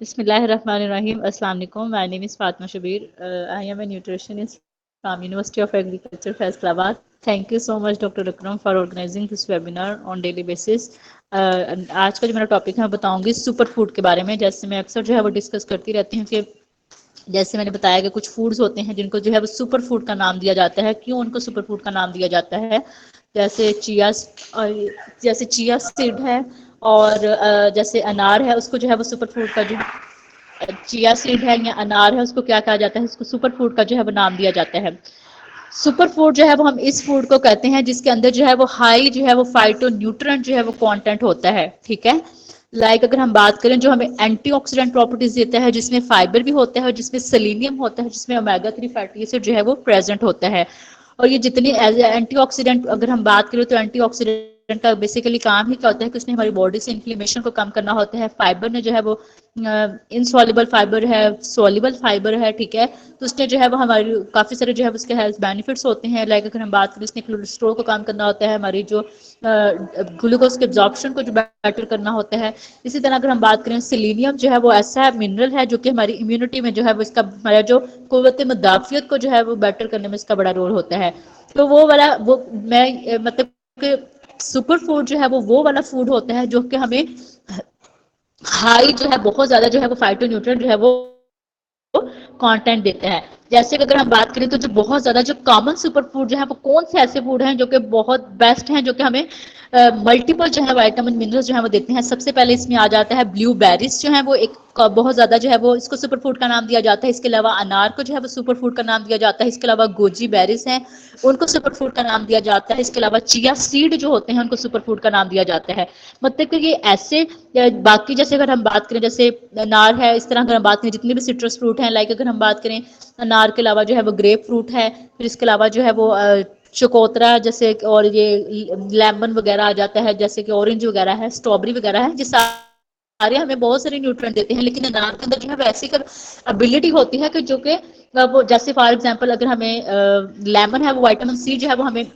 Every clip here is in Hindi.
Bismillahirrahmanirrahim. Assalamu alaikum. My name is Fatma Shabir. I am a nutritionist from University of Agriculture, Faisalabad. Thank you so much, Dr. Akram, for organizing this webinar on daily basis. आज का जो मेरा टॉपिक है मैं बताऊंगी सुपर फूड के बारे में। जैसे मैं अक्सर जो है वो डिस्कस करती रहती हूँ कि जैसे मैंने बताया कि कुछ फूड्स होते हैं जिनको जो है वो सुपर फूड का नाम दिया जाता है। क्यों उनको सुपर फूड का नाम दिया जाता है? जैसे चिया जैसे चिया सीड है और जैसे अनार है, उसको जो है वो सुपर फूड का जो चिया सीड है या अनार है उसको क्या कहा जाता है? उसको सुपर फूड का जो है वो नाम दिया जाता है। सुपर फूड जो है वो हम इस फूड को कहते हैं जिसके अंदर जो है वो हाई जो है वो फाइटो न्यूट्रंट जो है वो कंटेंट होता है। ठीक है, अगर हम बात करें जो हमें एंटीऑक्सीडेंट प्रॉपर्टीज देता है, जिसमें फाइबर भी होता है और जिसमें सेलेनियम होता है, जिसमें ओमेगा 3 फैटी एसिड जो है वो प्रेजेंट होता है। और ये जितनी एंटीऑक्सीडेंट अगर हम बात करें तो एंटीऑक्सीडेंट का बेसिकली काम ही क्या होता है कि उसने हमारी बॉडी से इन्फ्लेमेशन को कम करना होता है। फाइबर ने जो है वो इनसॉल्युबल फाइबर है, सॉल्युबल फाइबर है। ठीक है, तो उसने जो है वो हमारी काफ़ी सारे जो है उसके हेल्थ बेनिफिट्स होते हैं। अगर हम बात करें, उसने कोलेस्ट्रॉल को कम करना होता है, हमारी जो ग्लूकोज के एब्जॉर्प्शन को जो बेटर करना होता है। इसी तरह अगर हम बात करें, सेलेनियम जो है वो ऐसा मिनरल है जो कि हमारी इम्यूनिटी में जो है वो इसका हमारा जो कुव्वत मुदाफियत को जो है वो बेटर करने में इसका बड़ा रोल होता है। तो वो वाला वो मैं मतलब कि सुपर फूड जो है वो वाला फूड होता है जो कि हमें हाई जो है बहुत ज्यादा जो है वो फाइटो न्यूट्रिएंट जो है वो कंटेंट देते हैं। जैसे कि अगर हम बात करें तो जो बहुत ज्यादा जो कॉमन सुपर फूड जो है वो कौन से ऐसे फूड हैं जो कि बहुत बेस्ट हैं, जो कि हमें मल्टीपल जो है वाइटामिन मिनरल्स जो है वो देते हैं। सबसे पहले इसमें आ जाता है ब्लूबेरीज जो है वो एक बहुत ज्यादा जो है वो इसको सुपर फूड का नाम दिया जाता है। इसके अलावा अनार को जो है वो सुपर फूड का नाम दिया जाता है। इसके अलावा गोजी बेरीज हैं, उनको सुपर फूड का नाम दिया जाता है। इसके अलावा चिया सीड जो होते हैं उनको सुपर फूड का नाम दिया जाता है। मतलब कि ये ऐसे बाकी जैसे अगर हम बात करें, जैसे अनार है, इस तरह अगर हम बात करें जितने भी सिट्रस फ्रूट हैं, अगर हम बात करें अनार के अलावा जो है वो ग्रेप फ्रूट है, फिर इसके अलावा जो है वो चकोतरा जैसे, और ये लेमन वगैरह आ जाता है, जैसे कि ऑरेंज वगैरह है, स्ट्रॉबेरी वगैरह है, जिस सारे हमें बहुत सारे न्यूट्रिएंट देते हैं। लेकिन अनार के अंदर जो है वैसी एबिलिटी होती है कि जो कि वो जैसे फॉर एग्जांपल अगर हमें लेमन है वो विटामिन सी जो है वो हमें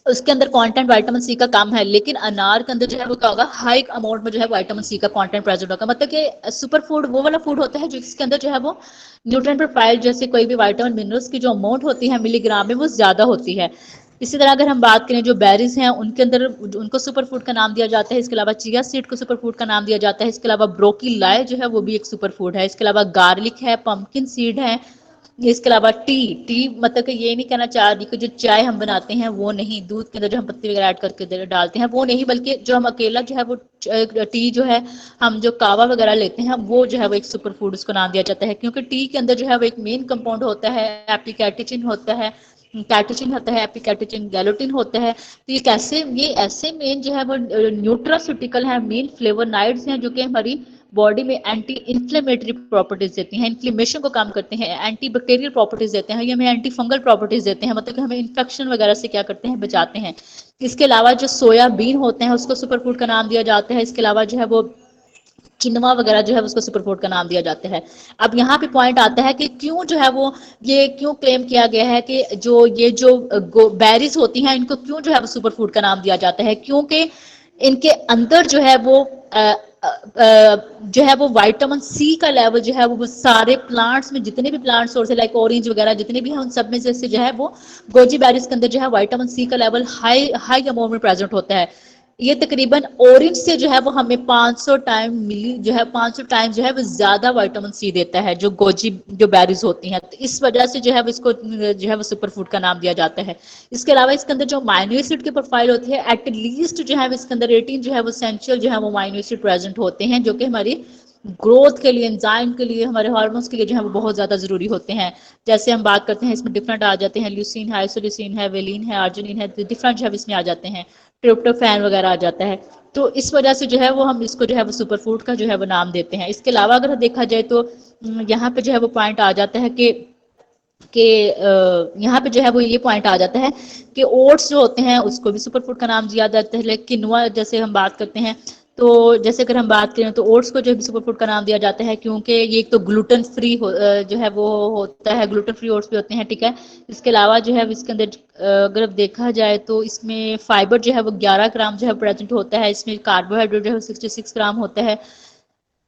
उसके अंदर कंटेंट विटामिन सी का कम है, लेकिन अनार के अंदर जो है वो क्या होगा, हाई अमाउंट में जो है विटामिन सी का कंटेंट प्रेजेंट होगा। मतलब कि सुपर फूड वो वाला फूड होता है जिसके अंदर जो है वो न्यूट्रिएंट प्रोफाइल जैसे कोई भी विटामिन मिनरल्स की जो अमाउंट होती है मिलीग्राम में वो ज्यादा होती है। इसी तरह अगर हम बात करें जो बेरीज हैं उनके अंदर उनको सुपर फूड का नाम दिया जाता है। इसके अलावा चिया सीड को सुपर फूड का नाम दिया जाता है। इसके अलावा ब्रोकी लाय जो है वो भी एक सुपर फूड है। इसके अलावा गार्लिक है, पंपकिन सीड है। इसके अलावा टी टी मतलब कि ये नहीं कहना चाह रही कि जो चाय हम बनाते हैं वो नहीं, दूध के अंदर जो हम पत्ती वगैरह ऐड करके डालते हैं वो नहीं, बल्कि जो हम अकेला जो है वो टी जो है, हम जो कावा वगैरह लेते हैं वो जो है वो एक सुपर फूड उसको नाम दिया जाता है। क्योंकि टी के अंदर जो है वो एक मेन कंपाउंड होता है, एप्लीकैटिचिन होता है, कैटेचिन होता है, एपिकैटेचिन, गैलोटिन होता है। तो ये ऐसे मेन जो है वो न्यूट्रास्यूटिकल है, मेन फ्लेवोनाइड्स हैं जो कि हमारी बॉडी में एंटी इंफ्लेमेटरी प्रॉपर्टीज देती हैं, इन्फ्लेमेशन को कम करते हैं, एंटी बैक्टीरियल प्रॉपर्टीज देते हैं, ये हमें एंटी फंगल प्रॉपर्टीज देते हैं, मतलब कि हमें इन्फेक्शन वगैरह से क्या करते हैं, बचाते हैं। इसके अलावा जो सोयाबीन होते हैं उसको सुपर फूड का नाम दिया जाता है। इसके अलावा जो है वो किनवा वगैरह जो है उसको सुपर फूड का नाम दिया जाता है। अब यहाँ पे पॉइंट आता है कि क्यों जो है वो ये क्यों क्लेम किया गया है कि जो बेरीज होती हैं इनको क्यों जो है वो सुपर फूड का नाम दिया जाता है? क्योंकि इनके अंदर जो है वो जो है वो विटामिन सी का लेवल जो है वो सारे प्लांट्स में, जितने भी प्लांट सोर्स है ऑरेंज वगैरह जितने भी हैं उन सब में से जो है वो गोजी बेरीज के अंदर जो है विटामिन सी का लेवल हाई हाई अमाउंट में प्रेजेंट होता है। ये तकरीबन ऑरेंज से जो है वो हमें 500 टाइम मिली जो है 500 टाइम जो है वो ज्यादा विटामिन सी देता है जो गोजी जो बेरीज होती हैं। तो इस वजह से जो है वो इसको जो है वो सुपर फूड का नाम दिया जाता है। इसके अलावा इसके अंदर जो माइनो एसिड की प्रोफाइल होती है, एटलीस्ट जो है इसके अंदर 18 जो है वो एसेंशियल जो है वो माइनो एसिड प्रेजेंट होते हैं, जो कि हमारी ग्रोथ के लिए, एंजाइम के लिए, हमारे हार्मोन्स के लिए जो है वो बहुत ज्यादा जरूरी होते हैं। जैसे हम बात करते हैं इसमें डिफरेंट आ जाते हैं, ल्यूसीन है, आइसोल्यूसिन है, वेलिन है, अर्जिनिन है, डिफरेंट जो है इसमें आ जाते हैं, ट्रिप्टोफैन वगैरह आ जाता है। तो इस वजह से जो है वो हम इसको जो है वो सुपर फूड का जो है वो नाम देते हैं। इसके अलावा अगर देखा जाए तो यहाँ पे जो है वो पॉइंट आ जाता है कि यहाँ पे जो है वो ये पॉइंट आ जाता है कि ओट्स जो होते हैं उसको भी सुपर फूड का नाम दिया जाता है। लेकिन किनवा जैसे हम बात करते हैं, तो जैसे अगर हम बात करें तो ओट्स को जो है सुपर फूड का नाम दिया जाता है, क्योंकि ये एक तो ग्लूटेन फ्री जो है वो होता है, ग्लूटेन फ्री ओट्स भी होते हैं। ठीक है, इसके अलावा जो है इसके अंदर अगर अब देखा जाए तो इसमें फाइबर जो है वो 11 ग्राम जो है प्रेजेंट होता है, इसमें कार्बोहाइड्रेट जो है 66 ग्राम होता है।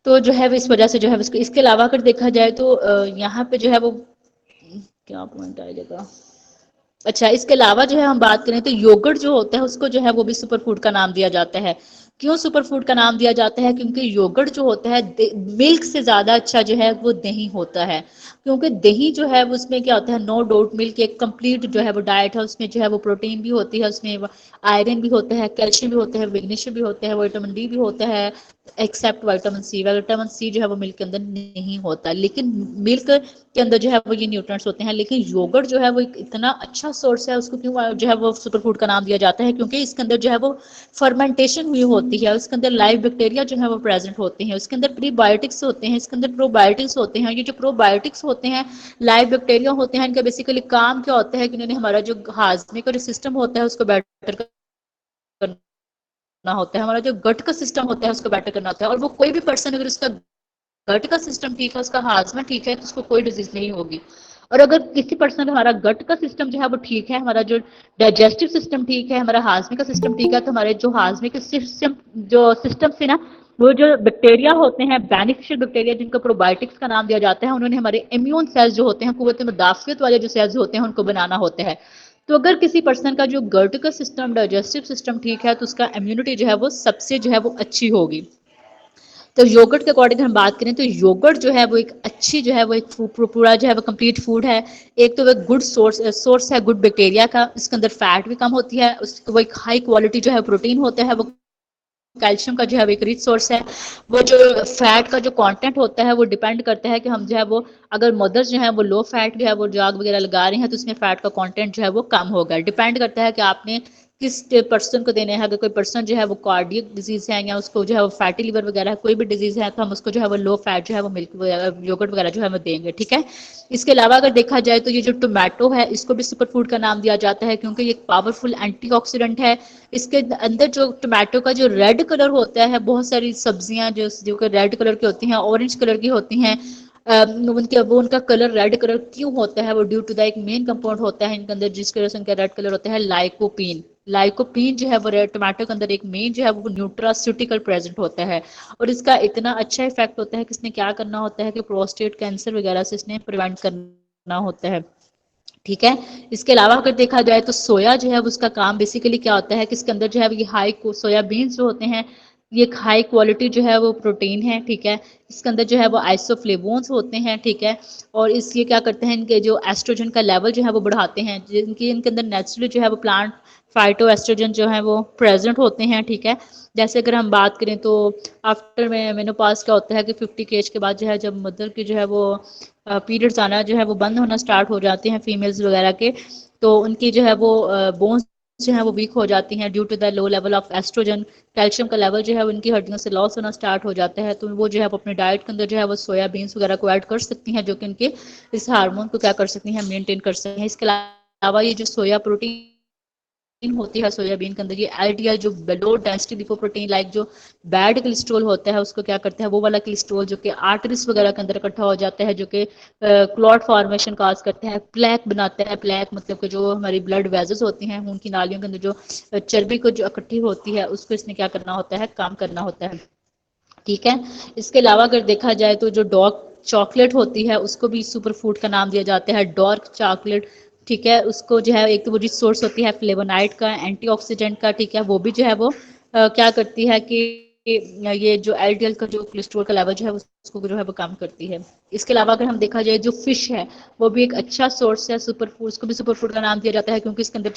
तो जो है वो इस वजह से जो है उसको, इसके अलावा अगर देखा जाए तो यहाँ पे जो है वो क्या पॉइंट आएगा। अच्छा, इसके अलावा जो है हम बात करें तो योगर्ट जो होता है उसको जो है वो भी सुपर फूड का नाम दिया जाता है। क्यों सुपर फूड का नाम दिया जाता है? क्योंकि योगर्ट जो होता है मिल्क से ज्यादा अच्छा जो है वो दही होता है। क्योंकि दही जो है वो उसमें क्या होता है, नो डाउट मिल्क एक कंप्लीट जो है वो डाइट है, उसमें जो है वो प्रोटीन भी होती है, उसमें आयरन भी होता है, कैल्शियम भी होता है, मैग्नीशियम भी होता है, विटामिन डी भी होता है, एक्सेप्ट विटामिन सी जो है वो मिल्क के अंदर नहीं होता। लेकिन मिल्क के अंदर जो है वो ये न्यूट्रिएंट्स होते हैं। लेकिन योगर्ट जो है वो एक इतना अच्छा सोर्स है, उसको क्यों जो है वो सुपर फूड का नाम दिया जाता है? क्योंकि इसके अंदर जो है वो फर्मेंटेशन हुई होती है, उसके अंदर लाइव बैक्टीरिया जो है वो प्रेजेंट होते हैं, उसके अंदर प्रीबायोटिक्स होते हैं, इसके अंदर प्रोबायोटिक्स होते हैं। ये जो प्रोबायोटिक्स होते हैं, लाइव बैक्टीरिया होते हैं, इनका बेसिकली काम क्या होता है कि इन्होंने हमारा जो हाजमे का जो सिस्टम होता है उसको बेटर करना होता है, हमारा जो गट का सिस्टम होता है उसको बेटर करना होता है। और वो कोई भी पर्सन अगर उसका गट का सिस्टम ठीक है, उसका हाजमा ठीक है, तो उसको कोई डिजीज नहीं होगी। और अगर किसी पर्सन का हमारा गट का सिस्टम जो है वो ठीक है, हमारा जो डाइजेस्टिव सिस्टम ठीक है, हमारा हाजमे का सिस्टम ठीक है, तो हमारे जो हाजमे के सिस्टम जो सिस्टम से ना वो जो बैक्टीरिया होते हैं, बेनिफिशियल बैक्टीरिया जिनको प्रोबायोटिक्स का नाम दिया जाता है, उन्होंने हमारे इम्यून सेल्स जो होते हैं, कुव्वत मुदाफियत वाले जो सेल्स होते हैं, उनको बनाना होता है। तो अगर किसी पर्सन का जो गट का सिस्टम, डाइजेस्टिव सिस्टम ठीक है, तो उसका इम्यूनिटी जो है वो सबसे जो है वो अच्छी होगी। तो योगर्ट के अकॉर्डिंग हम बात करें तो योगर्ट जो है वो एक अच्छी जो है वो एक पूरा जो है वो कंप्लीट फूड है। एक तो वो गुड सोर्स है गुड बैक्टीरिया का, इसके अंदर फैट भी कम होती है, वो एक हाई क्वालिटी जो है प्रोटीन होता है, वो कैल्शियम का जो है एक रिच सोर्स है। वो जो फैट का जो कंटेंट होता है वो डिपेंड करता है कि हम जो है वो, अगर मदर्स जो है वो लो फैट जो है वो जाग वगैरह लगा रही हैं, तो उसमें फैट का कंटेंट जो है वो कम होगा। डिपेंड करता है कि आपने किस पर्सन को देने हैं। अगर कोई पर्सन जो है वो कार्डियक डिजीज है या उसको जो है वो फैटी लिवर वगैरह कोई भी डिजीज है, तो हम उसको जो है वो लो फैट जो है वो मिल्क योगर्ट वगैरह जो है वो देंगे, ठीक है। इसके अलावा अगर देखा जाए तो ये जो टोमेटो है इसको भी सुपर फूड का नाम दिया जाता है, क्योंकि ये एक पावरफुल एंटीऑक्सीडेंट है। इसके अंदर जो टोमेटो का जो रेड कलर होता है, बहुत सारी सब्जियां जो रेड कलर की होती हैं, ऑरेंज कलर की होती हैं, उनका कलर रेड कलर क्यों होता है? वो ड्यू टू द एक मेन कंपाउंड होता है इनके अंदर जिसकी वजह से उनका रेड कलर होता है, लाइकोपीन। लाइकोपीन जो है वो रेड टोमेटो के अंदर एक मेन जो है वो न्यूट्रास्यूटिकल प्रेजेंट होता है। और इसका इतना अच्छा इफेक्ट होता है कि इसने क्या करना होता है कि प्रोस्टेट कैंसर वगैरह से इसने प्रिवेंट करना होता है, ठीक है। इसके अलावा अगर देखा जाए तो सोया जो है उसका काम बेसिकली क्या होता है कि इसके अंदर जो है ये हाई सोयाबीन्स जो होते हैं, ये एक हाई क्वालिटी जो है वो प्रोटीन है, ठीक है। इसके अंदर जो है वो आइसोफ्लेवोन्स होते हैं, ठीक है। और इसलिए क्या करते हैं, इनके जो एस्ट्रोजन का लेवल जो है वो बढ़ाते हैं, जिनकी इनके अंदर नेचुरली जो है वो प्लांट फाइटो एस्ट्रोजन जो है वो प्रेजेंट होते हैं, ठीक है। जैसे अगर हम बात करें तो आफ्टर में मेनोपॉज क्या होता है कि 50 के एज के बाद जो है जब मदर की जो है वो पीरियड्स आना जो है वो बंद होना स्टार्ट हो जाते हैं फीमेल्स वगैरह के, तो उनकी जो है वो बोन्स जो है वो वीक हो जाती हैं due to the low level of estrogen. Calcium का लेवल जो है वो उनकी हड्डियों से लॉस होना स्टार्ट हो जाता है, तो वो जो है अपने डाइट के अंदर जो है वो सोयाबीन्स वगैरह को ऐड कर सकती हैं, जो कि उनके इस हार्मोन को क्या कर सकती हैं, मेंटेन कर सकती हैं। इसके अलावा ये जो सोया प्रोटीन होती है सोयाबीन के अंदर, ये एलडीएल जो लो डेंसिटी लिपोप्रोटीन लाइक जो बैड कोलेस्ट्रॉल होता है उसको क्या करता है, वो वाला कोलेस्ट्रॉल जो कि आर्टरीज वगैरह के अंदर इकट्ठा हो जाता है, जो कि क्लॉट फॉर्मेशन काज करता है, प्लेक बनाता है। प्लेक मतलब कि जो हमारी ब्लड वेजल्स होती हैं खून की नालियों के अंदर जो चर्बी को जो इकट्ठी होती है उसको इसने क्या करना होता है, काम करना होता है, ठीक है। इसके अलावा अगर देखा जाए तो जो डॉर्क चॉकलेट होती है उसको भी सुपर फूड का नाम दिया जाता है, डार्क चॉकलेट, ठीक है। उसको जो है एक तो वो रिच सोर्स होती है फ्लेवोनाइड का, एंटीऑक्सीडेंट का, ठीक है। वो भी जो है वो क्या करती है कि ये जो एलडीएल का जो कोलेस्ट्रॉल का लेवल जो है उसको जो है वो कम करती है। इसके अलावा अगर हम देखा जाए जो फिश है वो भी एक अच्छा सोर्स है सुपर फूड, उसको भी सुपर फूड का नाम दिया जाता है, क्योंकि इसके अंदर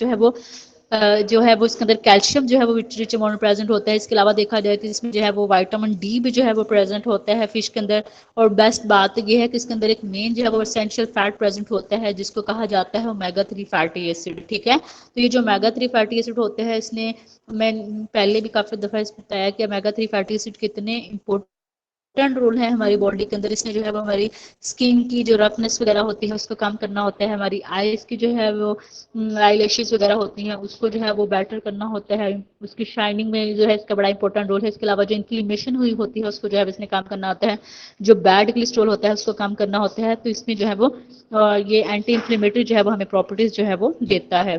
जो है वो इसके अंदर कैल्शियम जो है वो रिच अमाउंट में प्रेजेंट होता है। इसके अलावा देखा जाए तो इसमें जो है वो विटामिन डी भी जो है वो प्रेजेंट होता है फिश के अंदर। और बेस्ट बात ये है कि इसके अंदर एक मेन जो है वो एसेंशियल फैट प्रेजेंट होता है जिसको कहा जाता है ओमेगा 3 फैटी एसिड, ठीक है। तो ये जो ओमेगा 3 फैटी एसिड होते हैं, इसने मैं पहले भी काफी दफा इस बताया कि ओमेगा 3 फैटी एसिड कितने इंपॉर्टेंट रोल है हमारी बॉडी के अंदर। इसने जो है वो हमारी स्किन की जो रफनेस वगैरह होती है उसको कम करना होता है, हमारी आईज की जो है वो आई लैशेज वगैरह होती हैं उसको जो है वो बेटर करना होता है, उसकी शाइनिंग में जो है इसका बड़ा इंपॉर्टेंट रोल है। इसके अलावा जो इन्फ्लेमेशन हुई होती है उसको जो है इसने काम करना होता है, जो बैड कोलेस्ट्रॉल होता है उसको कम करना होता है। तो इसमें जो है वो ये एंटी इन्फ्लेमेटरी जो है वो हमें प्रॉपर्टीज जो है वो देता है।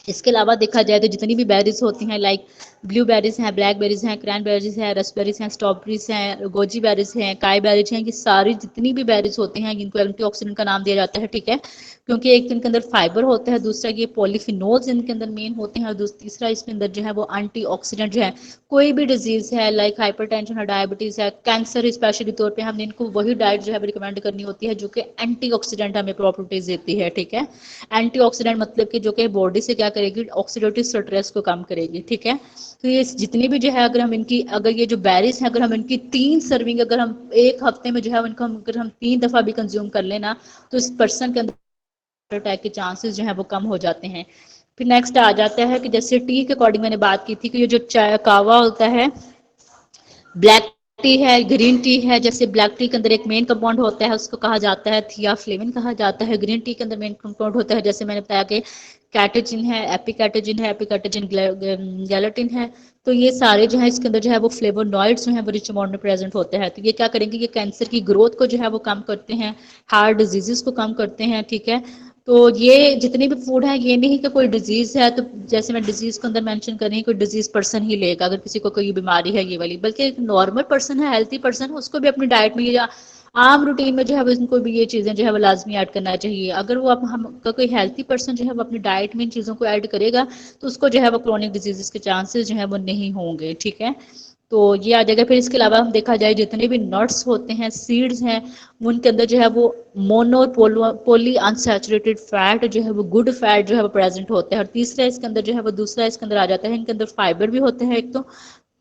इसके अलावा देखा जाए तो जितनी भी बेरीज होती हैं, लाइक ब्लूबेरीज हैं, ब्लैकबेरीज हैं, क्रैनबेरीज हैं, रसबेरीज हैं, स्ट्रॉबेरीज हैं, गोजी बेरीज हैं, काई बेरीज हैं, ये सारी जितनी भी बेरीज होती हैं इनको एंटीऑक्सीडेंट का नाम दिया जाता है, ठीक है। क्योंकि एक तो इनके अंदर फाइबर होता है, दूसरा ये पॉलीफिनोल्स इनके अंदर मेन होते हैं, और तीसरा इसके अंदर जो है वो एंटीऑक्सीडेंट जो है, कोई भी डिजीज है लाइक हाइपरटेंशन है, डायबिटीज है, कैंसर, स्पेशली तौर पे हमने इनको वही डाइट जो है रिकमेंड करनी होती है जो कि एंटीऑक्सीडेंट हमें प्रॉपर्टीज देती है, ठीक है। एंटीऑक्सीडेंट मतलब कि जो कि बॉडी से क्या करेगी, ऑक्सीडेटिव स्ट्रेस को कम करेगी, ठीक है। तो ये जितनी भी जो है अगर हम इनकी, अगर ये जो बेरीज है, अगर हम इनकी 3 सर्विंग अगर हम एक हफ्ते में जो है इनको अगर हम 3 दफा भी कंज्यूम कर लेना, तो इस पर्सन के अंदर अटैक के चांसेस जो है वो कम हो जाते हैं। फिर नेक्स्ट आ जाता है कि जैसे टी के अकॉर्डिंग मैंने बात की थी कि ये जो चाय कावा होता है, ब्लैक टी है, ग्रीन टी है, जैसे ब्लैक टी के अंदर एक मेन कंपाउंड होता है उसको कहा जाता है थियाफ्लेविन कहा जाता है। ग्रीन टी के अंदर मेन कंपाउंड होता है जैसे मैंने बताया कि कैटेजिन है, एपिकैटेजिन है, एपिकैटेजिन गैलेटिन है। तो ये सारे जो है इसके अंदर जो है वो फ्लेवोनॉइड्स जो है वो रिच अमाउंट में प्रेजेंट होते हैं। तो ये क्या करेंगे, ये कैंसर की ग्रोथ को जो है वो कम करते हैं, हार्ट डिजीजेस को कम करते हैं, ठीक है। तो ये जितने भी फूड है, ये नहीं कि कोई डिजीज है तो जैसे मैं डिजीज को अंदर मेंशन कर रही हूँ, कोई डिजीज पर्सन ही लेगा अगर किसी को कोई बीमारी है ये वाली, बल्कि एक नॉर्मल पर्सन है, हेल्थी पर्सन है, उसको भी अपनी डाइट में या आम रूटीन में जो है वो इनको भी ये चीजें जो है वो लाजमी ऐड करना चाहिए। अगर वो हम कोई हेल्थी पर्सन जो है वो अपनी डाइट में इन चीजों को ऐड करेगा तो उसको जो है वो क्रोनिक डिजीजेस के चांसेस जो है वो नहीं होंगे, ठीक है। तो ये आ जाएगा। फिर इसके अलावा हम देखा जाए जितने भी नट्स होते हैं, सीड्स हैं, उनके अंदर जो है वो मोनो और पोली अनसैचुरेटेड फैट जो है वो गुड फैट जो है वो प्रेजेंट होता है। और तीसरा इसके अंदर जो है वो दूसरा इसके अंदर आ जाता है, इनके अंदर फाइबर भी होते हैं एक तो,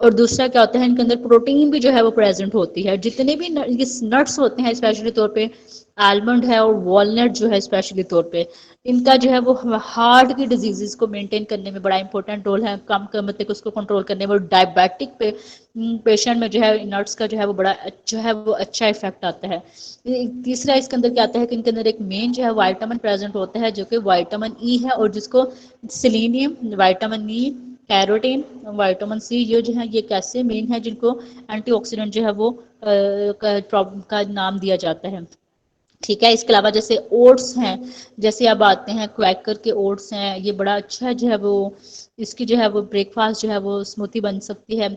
और दूसरा क्या होता है इनके अंदर प्रोटीन भी जो है वो प्रेजेंट होती है। जितने भी नट्स होते हैं स्पेशली तौर पे आलमंड है और वॉलनट जो है स्पेशली तौर पे, इनका जो है वो हार्ट की डिजीजेस को मेंटेन करने में बड़ा इंपॉर्टेंट रोल है, कम कम तक उसको कंट्रोल करने में। डायबिटिक पेशेंट में जो है नट्स का जो है वो बड़ा जो है वो अच्छा इफेक्ट आता है। तीसरा इसके अंदर क्या आता है कि इनके अंदर एक मेन जो है वाइटामिन प्रेजेंट होता है जो कि वाइटामिन ई है, और जिसको selenium, vitamin E, carotene, vitamin C, ये जो है ये कैसे मेन है जिनको एंटीऑक्सीडेंट जो है वो का नाम दिया जाता है, ठीक है। इसके अलावा जैसे ओट्स हैं, जैसे अब आते हैं क्वैकर के ओट्स हैं, ये बड़ा अच्छा जो है वो इसकी जो है वो ब्रेकफास्ट जो है वो स्मूथी बन सकती है।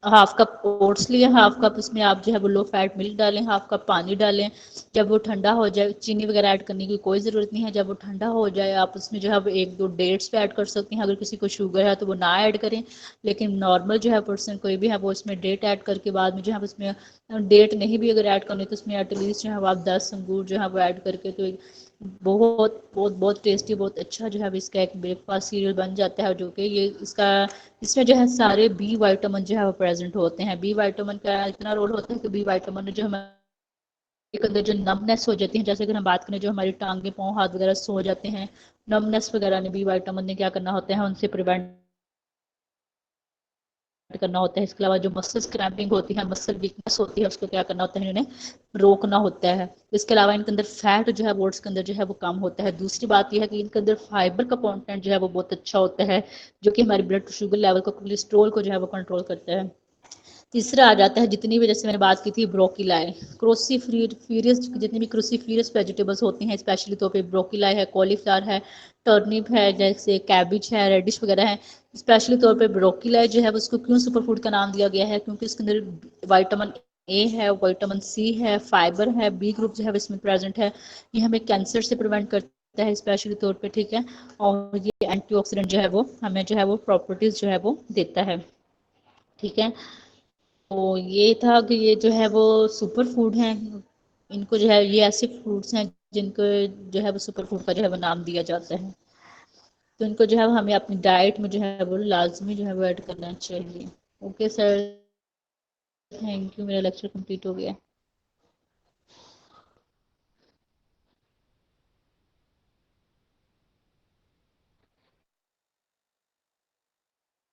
हाफ कप ओट्स लिए, हाफ कप उसमें आप जो है वो लो फैट मिल्क डालें, हाफ कप पानी डालें। जब वो ठंडा हो जाए, चीनी वगैरह ऐड करने की कोई ज़रूरत नहीं है, जब वो ठंडा हो जाए आप उसमें जो है वो 1-2 डेट्स भी ऐड कर सकती हैं। अगर किसी को शुगर है तो वो ना ऐड करें, लेकिन नॉर्मल जो है पर्सन कोई भी है वो इसमें डेट ऐड करके बाद में जो है उसमें डेट नहीं भी अगर ऐड करनी तो उसमें एटलीस्ट जो है वो आप 10 अंगूर जो है वो ऐड करके तो बहुत बहुत बहुत टेस्टी, बहुत अच्छा जो है इसका एक ब्रेकफास्ट सीरियल बन जाता है, जो कि ये इसका इसमें जो है सारे बी वाइटामिन जो है वो प्रेजेंट होते हैं। बी वाइटामिन का इतना रोल होता है कि बी वाइटामिन जो हमारे अंदर जो नमनेस हो जाती है, जैसे अगर हम बात करें जो हमारी टांगे पाँव हाथ वगैरह सो जाते हैं, नमनेस वगैरह ने बी वाइटामिन ने क्या करना होता है उनसे प्रिवेंट करना होता है। इसके अलावा जो मसल्स क्रैम्पिंग होती है, मसल वीकनेस होती है, उसको क्या करना होता है, इन्हें रोकना होता है। इसके अलावा इनके अंदर फैट जो है ओट्स के अंदर जो है वो कम होता है। दूसरी बात यह है कि इनके अंदर फाइबर का कंटेंट जो है वो बहुत अच्छा होता है, जो कि हमारे ब्लड शुगर लेवल को, कोलेस्ट्रोल को जो है वो कंट्रोल करता है। तीसरा आ जाता है जितनी भी, जैसे मैंने बात की थी ब्रोकीलाई, क्रोसीफीरियस, जितनी भी क्रोसीफीरियस वेजिटेबल्स होती हैं स्पेशली तौर पे ब्रोकीलाई है, कॉलीफ्लावर है, टर्निप है, जैसे कैबिज है, रेडिश वगैरह है। स्पेशली तौर पे ब्रोकीलाई जो है उसको क्यों सुपर फूड का नाम दिया गया है, क्योंकि इसके अंदर विटामिन ए है, विटामिन सी है, फाइबर है, बी ग्रुप जो है इसमें प्रेजेंट है। ये हमें कैंसर से प्रिवेंट करता है स्पेशली तौर पे, ठीक है। और ये एंटीऑक्सीडेंट जो है वो हमें जो है वो प्रॉपर्टीज जो है वो देता है, ठीक है। तो ये था कि ये जो है वो सुपर फूड हैं, इनको जो है ये ऐसे फ्रूट्स हैं जिनको जो है वो सुपर फूड का जो है वो नाम दिया जाता है। तो इनको जो है हमें अपनी डाइट में जो है वो लाजमी जो है वो ऐड करना चाहिए। ओके सर, थैंक यू, मेरा लेक्चर कंप्लीट हो गया।